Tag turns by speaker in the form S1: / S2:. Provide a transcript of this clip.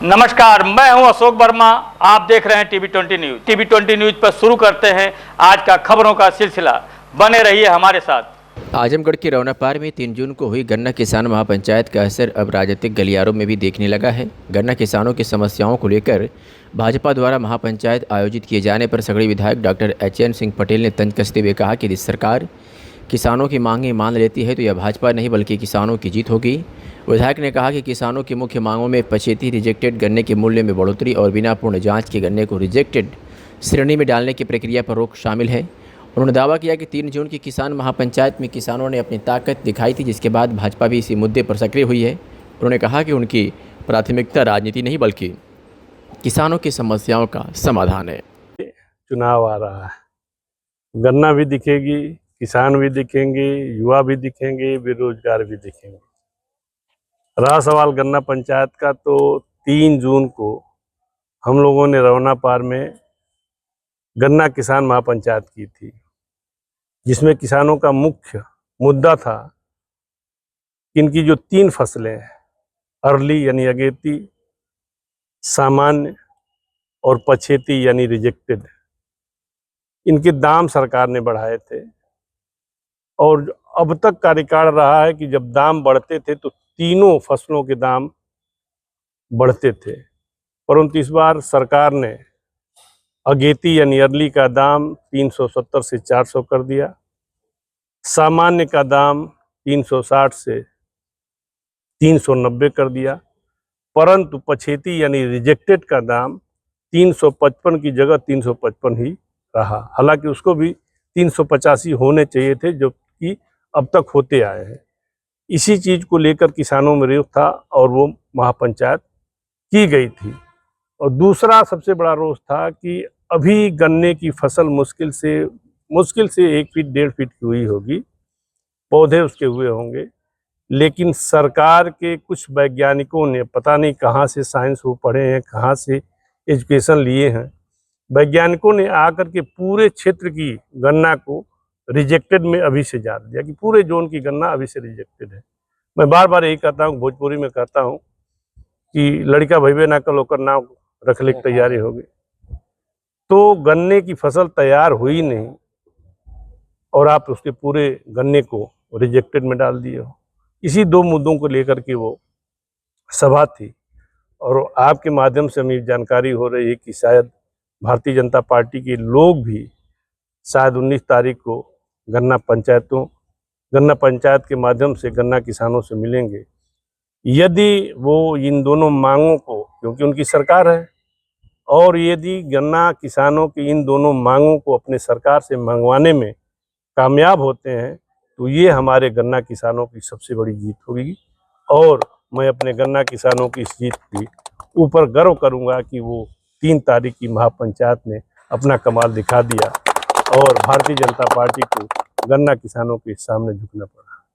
S1: नमस्कार, मैं हूं अशोक वर्मा। आप देख रहे हैं टीवी20 न्यूज। टीवी20 न्यूज पर शुरू करते हैं आज का खबरों का सिलसिला। बने रहिए हमारे साथ।
S2: आजमगढ़ के रौनापार में 3 जून को हुई गन्ना किसान महापंचायत का असर अब राजनीतिक गलियारों में भी देखने लगा है। गन्ना किसानों की समस्याओं को लेकर भाजपा द्वारा महापंचायत आयोजित किए जाने पर सगड़ी विधायक डॉक्टर HN सिंह पटेल ने तंज कसते हुए कहा कि यदि सरकार किसानों की मांगें मान लेती है तो यह भाजपा नहीं बल्कि किसानों की जीत होगी। विधायक ने कहा कि किसानों की मुख्य मांगों में पछेती रिजेक्टेड गन्ने के मूल्य में बढ़ोतरी और बिना पूर्ण जांच के गन्ने को रिजेक्टेड श्रेणी में डालने की प्रक्रिया पर रोक शामिल है। उन्होंने दावा किया कि 3 जून की किसान महापंचायत में किसानों ने अपनी ताकत दिखाई थी, जिसके बाद भाजपा भी इसी मुद्दे पर सक्रिय हुई है। उन्होंने कहा कि उनकी प्राथमिकता राजनीति नहीं बल्कि किसानों की समस्याओं का समाधान है।
S3: चुनाव आ रहा है, गन्ना भी दिखेगी, किसान भी दिखेंगे, युवा भी दिखेंगे, बेरोजगार भी दिखेंगे। रहा सवाल गन्ना पंचायत का, तो 3 जून को हम लोगों ने रौनापार में गन्ना किसान महापंचायत की थी, जिसमें किसानों का मुख्य मुद्दा था कि इनकी जो 3 फसलें हैं, अर्ली यानी अगेती, सामान्य और पछेती यानी रिजेक्टेड, इनके दाम सरकार ने बढ़ाए थे। और अब तक का रिकॉर्ड रहा है कि जब दाम बढ़ते थे तो तीनों फसलों के दाम बढ़ते थे, परंतु इस बार सरकार ने अगेती यानी अर्ली का दाम 370 से 400 कर दिया, सामान्य का दाम 360 से 390 कर दिया, परंतु पछेती यानी रिजेक्टेड का दाम 355 की जगह 355 ही रहा। हालांकि उसको भी 385 होने चाहिए थे, जो कि अब तक होते आए हैं। इसी चीज़ को लेकर किसानों में रोष था और वो महापंचायत की गई थी। और दूसरा सबसे बड़ा रोष था कि अभी गन्ने की फसल मुश्किल से 1 फीट 1.5 फीट की हुई होगी, पौधे उसके हुए होंगे, लेकिन सरकार के कुछ वैज्ञानिकों ने, पता नहीं कहाँ से साइंस वो पढ़े हैं, कहाँ से एजुकेशन लिए हैं, वैज्ञानिकों ने आकर के पूरे क्षेत्र की गन्ना को रिजेक्टेड में अभी से जान दिया कि पूरे जोन की गन्ना अभी से रिजेक्टेड है। मैं बार बार यही कहता हूँ, भोजपुरी में कहता हूँ कि लड़का भइबे ना कल ओकर नाम रखले की तैयारी होगी। तो गन्ने की फसल तैयार हुई नहीं और आप उसके पूरे गन्ने को रिजेक्टेड में डाल दिए हो। इसी 2 मुद्दों को लेकर के वो सभा थी और आपके माध्यम से हमें जानकारी हो रही है कि शायद भारतीय जनता पार्टी के लोग भी शायद 19 तारीख को गन्ना पंचायत के माध्यम से गन्ना किसानों से मिलेंगे। यदि वो इन दोनों मांगों को, क्योंकि उनकी सरकार है, और यदि गन्ना किसानों की इन दोनों मांगों को अपने सरकार से मंगवाने में कामयाब होते हैं तो ये हमारे गन्ना किसानों की सबसे बड़ी जीत होगी। और मैं अपने गन्ना किसानों की इस जीत की ऊपर गर्व करूंगा कि वो 3 तारीख की महापंचायत ने अपना कमाल दिखा दिया और भारतीय जनता पार्टी को गन्ना किसानों के सामने झुकना पड़ा।